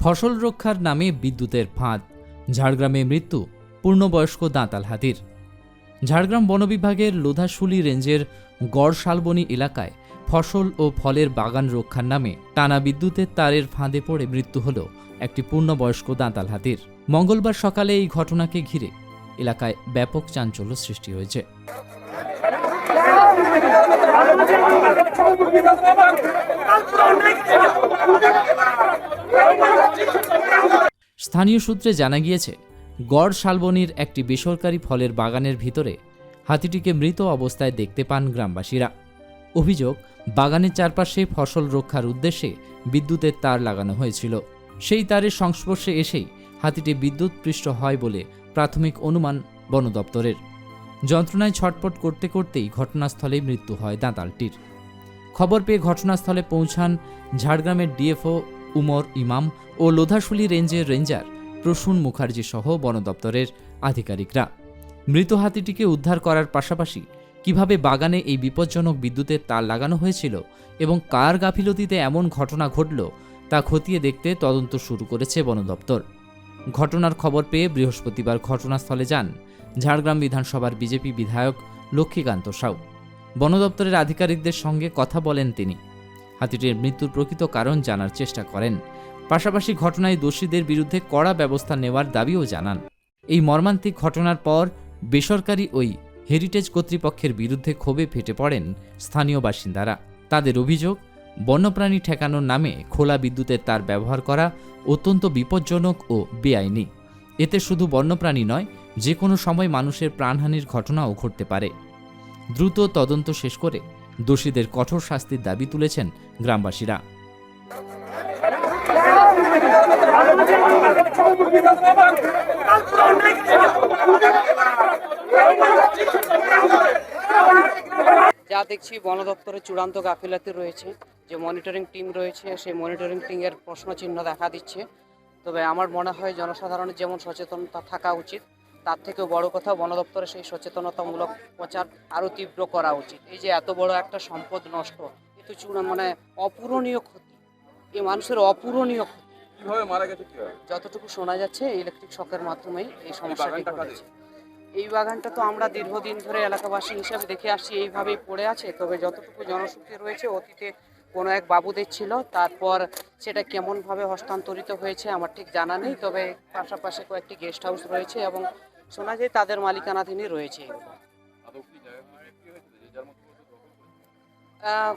ফসল রক্ষার নামে বিদ্যুতের ফাঁদ, ঝাড়গ্রামে মৃত্যু পূর্ণবয়স্ক দাঁতাল হাতির। ঝাড়গ্রাম বন বিভাগের লোধাশুলি রেঞ্জের গড় শালবনী এলাকায় ফসল ও ফলের বাগান রক্ষার নামে টানা বিদ্যুতের তারের ফাঁদে পড়ে মৃত্যু হল একটি পূর্ণবয়স্ক দাঁতাল হাতির। মঙ্গলবার সকালে এই ঘটনাকে ঘিরে এলাকায় ব্যাপক চাঞ্চল্য সৃষ্টি হয়েছে। স্থানীয় সূত্রে জানা গিয়েছে, গড় শালবনীর একটি বেসরকারি ফলের বাগানের ভিতরে হাতিটিকে মৃত অবস্থায় দেখতে পান গ্রামবাসীরা। অভিযোগ, বাগানের চারপাশে ফসল রক্ষার উদ্দেশ্যে বিদ্যুতের তার লাগানো হয়েছিল। সেই তারের সংস্পর্শে এসেই হাতিটি বিদ্যুৎপৃষ্ট হয় বলে প্রাথমিক অনুমান বন দপ্তরের। যন্ত্রণায় ছটপট করতে করতেই ঘটনাস্থলেই মৃত্যু হয় দাঁতালটির। খবর পেয়ে ঘটনাস্থলে পৌঁছান ঝাড়গ্রামের ডিএফও উমর ইমাম ও লোধাশুলি রেঞ্জের রেঞ্জার প্রসূন মুখার্জি সহ বন দপ্তরের আধিকারিকরা। মৃত হাতিটিকে উদ্ধার করার পাশাপাশি কিভাবে বাগানে এই বিপজ্জনক বিদ্যুতের তার লাগানো হয়েছিল এবং কার গাফিলতিতে এমন ঘটনা ঘটল তা খতিয়ে দেখতে তদন্ত শুরু করেছে বন দপ্তর। ঘটনার খবর পেয়ে বৃহস্পতিবার ঘটনাস্থলে যান ঝাড়গ্রাম বিধানসভার বিজেপি বিধায়ক লক্ষ্মীকান্ত সাউ। বন দপ্তরের আধিকারিকদের সঙ্গে কথা বলেন তিনি। হাতিটির মৃত্যুর প্রকৃত কারণ জানার চেষ্টা করেন। পাশাপাশি ঘটনায় দোষীদের বিরুদ্ধে কড়া ব্যবস্থা নেওয়ার দাবিও জানান। এই মর্মান্তিক ঘটনার পর বেসরকারি ওই হেরিটেজ কর্তৃপক্ষের বিরুদ্ধে ক্ষোভে ফেটে পড়েন স্থানীয় বাসিন্দারা। তাদের অভিযোগ, বন্যপ্রাণী ঠেকানোর নামে খোলা বিদ্যুতের তার ব্যবহার করা অত্যন্ত বিপজ্জনক ও বেআইনি। এতে শুধু বন্যপ্রাণী নয়, যে কোনো সময় মানুষের প্রাণহানির ঘটনাও ঘটতে পারে। দ্রুত তদন্ত শেষ করে দোষীদের কঠোর শাস্তির দাবি তুলেছেন গ্রামবাসীরা। যা দেখছি বন দপ্তরের চূড়ান্ত গাফিলতি রয়েছে, যে মনিটরিং টিম রয়েছে সেই মনিটরিং টিমের প্রশ্নচিহ্ন দেখা দিচ্ছে। তবে আমার মনে হয় জনসাধারণের যেমন সচেতনতা থাকা উচিত, তার থেকেও বড় কথা বন দপ্তরের সেই সচেতনতামূলক প্রচার আরও তীব্র করা উচিত। এই যে এত বড় একটা সম্পদ নষ্ট, এতো অপূরণীয় ক্ষতি, এই মানুষের অপূরণীয় ক্ষতি। কিভাবে মারা গেছে? যতটুকু শোনা যাচ্ছে ইলেকট্রিক শকের মাধ্যমেই এই সমস্যাটি ঘটেছে। এই বাগানটা তো আমরা দীর্ঘদিন ধরে এলাকাবাসী হিসাবে দেখে আসছি এইভাবেই পড়ে আছে। তবে যতটুকু জনশ্রুতি রয়েছে, অতীতে কোনো এক বাবুদের ছিল, তারপর সেটা কেমনভাবে হস্তান্তরিত হয়েছে আমার ঠিক জানা নেই। তবে পাশাপাশি কয়েকটি গেস্ট হাউস রয়েছে এবং শোনা যায় তাদের মালিকানাধীনই রয়েছে এগুলো।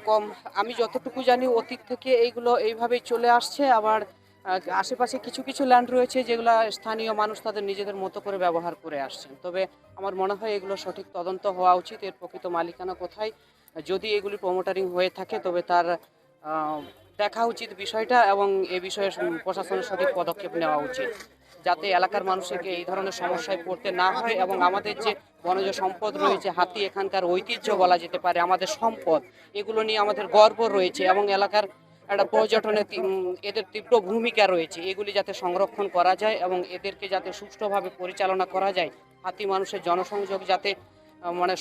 কম আমি যতটুকু জানি অতীত থেকে এইগুলো এইভাবেই চলে আসছে। আবার আশেপাশে কিছু কিছু ল্যান্ড রয়েছে যেগুলো স্থানীয় মানুষ তাদের নিজেদের মতো করে ব্যবহার করে আসছেন। তবে আমার মনে হয় এগুলো সঠিক তদন্ত হওয়া উচিত, এর প্রকৃত মালিকানা কোথায়। যদি এগুলি প্রমোটারিং হয়ে থাকে তবে তার দেখা উচিত বিষয়টা এবং এ বিষয়ে প্রশাসনের সঠিক পদক্ষেপ নেওয়া উচিত, যাতে এলাকার মানুষকে এই ধরনের সমস্যায় পড়তে না হয়। এবং আমাদের যে বনজ সম্পদ রয়েছে, হাতি এখানকার ঐতিহ্য বলা যেতে পারে, আমাদের সম্পদ, এগুলো নিয়ে আমাদের গর্ব রয়েছে এবং এলাকার একটা পর্যটনে এদের তীব্র ভূমিকা রয়েছে। এগুলি যাতে সংরক্ষণ করা যায় এবং এদেরকে যাতে সুষ্ঠুভাবে পরিচালনা করা যায়, হাতি মানুষের জনসংযোগ যাতে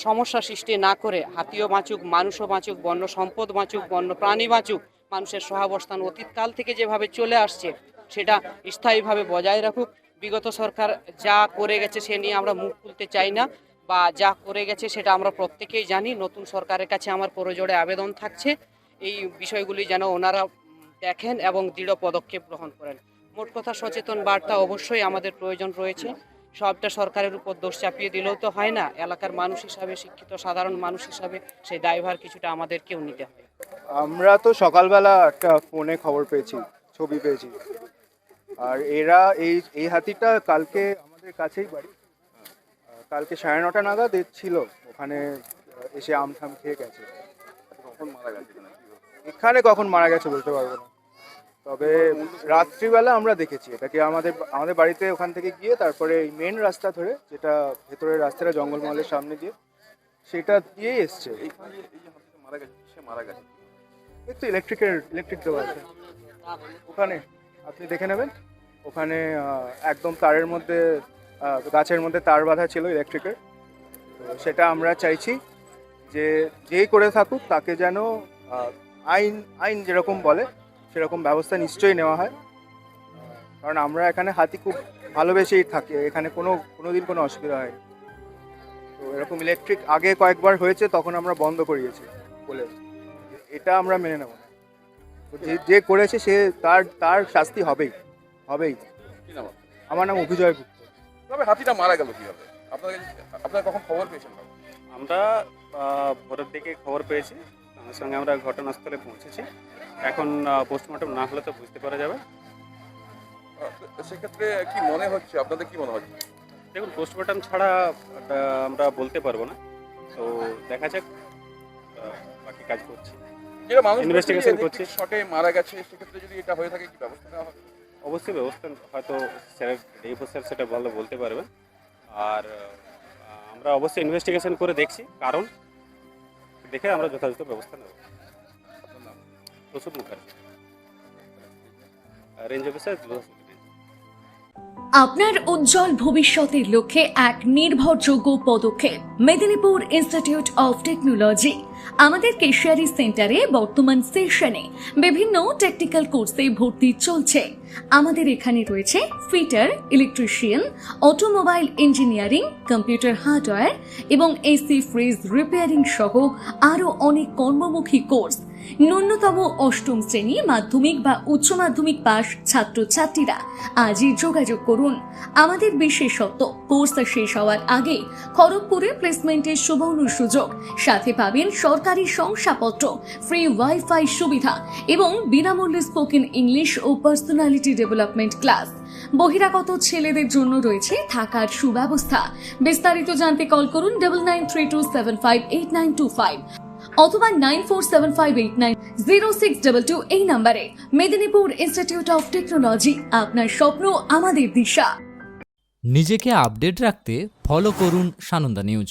সমস্যা সৃষ্টি না করে হাতিও বাঁচুক, মানুষও বাঁচুক, বন্য সম্পদ বাঁচুক, বন্য প্রাণী বাঁচুক, মানুষের সহাবস্থান অতীতকাল থেকে যেভাবে চলে আসছে সেটা স্থায়ীভাবে বজায় রাখুক। বিগত সরকার যা করে গেছে সে নিয়ে আমরা মুখ খুলতে চাই না, বা যা করে গেছে সেটা আমরা প্রত্যেকেই জানি। নতুন সরকারের কাছে আমার করজোড়ে আবেদন থাকছে এই বিষয়গুলি যেন ওনারা দেখেন এবং দৃঢ় পদক্ষেপ গ্রহণ করেন। মোট কথা, সচেতন বার্তা অবশ্যই আমাদের প্রয়োজন রয়েছে। সবটা সরকারের উপর দোষ চাপিয়ে দিলেও তো হয় না। এলাকার মানুষ হিসাবে, শিক্ষিত সাধারণ মানুষ হিসাবে সেই দায়ভার কিছুটা আমাদেরকেও নিতে হয়। আমরা তো সকালবেলা একটা ফোনে খবর পেয়েছি, ছবি পেয়েছি, আর এরা এই হাতিটা কালকে আমাদের কাছেই বাড়ি, কালকে 9:30 নাগাদ ছিল, ওখানে এসে আমঠাম খেয়ে গেছে। কখন মারা গেছে? এখানে কখন মারা গেছে বলতে পারবো না, তবে রাত্রিবেলা আমরা দেখেছি এটাকে আমাদের বাড়িতে ওখান থেকে গিয়ে তারপরে এই মেন রাস্তা ধরে, যেটা ভেতরের রাস্তাটা জঙ্গলমহলের সামনে দিয়ে, সেটা দিয়েই এসছে। এই যে হাতিটা মারা গেছে, সে মারা গেছে একটু ইলেকট্রিক দেওয়া আছে ওখানে, আপনি দেখে নেবেন। ওখানে একদম তারের মধ্যে, গাছের মধ্যে তার বাঁধা ছিল ইলেকট্রিকের। তো সেটা আমরা চাইছি যে যেই করে থাকুক তাকে যেন আইন যেরকম বলে সেরকম ব্যবস্থা নিশ্চয়ই নেওয়া হয়। কারণ আমরা এখানে হাতি খুব ভালোবেসেই থাকি, এখানে কোনোদিন কোনো অসুবিধা হয়নি। তো এরকম ইলেকট্রিক আগে কয়েকবার হয়েছে, তখন আমরা বন্ধ করিয়েছি বলে এটা আমরা মেনে নেব না। তো যে করেছে সে তার শাস্তি হবেই। কি নাম আপনার? আমার নাম অভিজয় গুপ্ত। তবে হাতিটা মারা গেল কিভাবে? আপনারা কখন খবর পেয়েছেন? আমরা ভোরের দিকে খবর পেয়েছি, সঙ্গে সঙ্গে আমরা ঘটনাস্থলে পৌঁছেছি। এখন পোস্টমর্টম না হলে তো বুঝতে পারা যাবে। সেক্ষেত্রে কি মনে হচ্ছে, আপনাদের কি মনে হচ্ছে? দেখুন, পোস্টমর্টম ছাড়া আমরা বলতে পারবো না, তো দেখা যাক, বাকি কাজ করছি। যেটা মানুষ Investigation করছি। শটে মারা গেছে, সেক্ষেত্রে যদি এটা হয়ে থাকে কি ব্যবস্থা নেওয়া হবে? অবশ্যই ব্যবস্থা হয়তো স্যার ডিএফও স্যার সেটা ভালো বলতে পারবেন। আর আমরা অবশ্যই ইনভেস্টিগেশন করে দেখছি, কারণ দেখে আমরা যথাযথ ব্যবস্থা নেব। আপনার নাম? Prasun Mukherjee, range officer. আপনার উজ্জ্বল ভবিষ্যতের লক্ষ্যে এক নির্ভরযোগ্য পদক্ষেপ মেদিনীপুর ইনস্টিটিউট অফ টেকনোলজি। আমাদের কেশিয়ারি সেন্টারে বর্তমান সেশনে বিভিন্ন টেকনিক্যাল কোর্সে ভর্তি চলছে। আমাদের এখানে রয়েছে fitter, electrician, automobile engineering, computer hardware এবং এসি ফ্রিজ রিপেয়ারিং সহ আরও অনেক কর্মমুখী কোর্স। ন্যূনতম অষ্টম শ্রেণী, মাধ্যমিক বা উচ্চ মাধ্যমিক পাস ছাত্রছাত্রীরা আজই যোগাযোগ করুন। আমাদের বিশেষত্ব, কোর্স শেষ হওয়ার আগে খড়গপুরে প্লেসমেন্টের সুবর্ণ সুযোগ, সাথে পাবেন সরকারি শংসাপত্র, ফ্রি ওয়াইফাই সুবিধা এবং বিনামূল্যে স্পোকেন ইংলিশ ও পার্সোনালিটি ডেভেলপমেন্ট ক্লাস। বহিরাগত ছেলেদের জন্য রয়েছে থাকার সুব্যবস্থা। বিস্তারিত জানতে কল করুন 9932758925 অথবা 9475890622 এই নম্বরে। মেদিনীপুর ইনস্টিটিউট অফ টেকনোলজি, আপনার স্বপ্ন আমাদের দিশা। নিজেকে আপডেট রাখতে ফলো করুন সানন্দা নিউজ।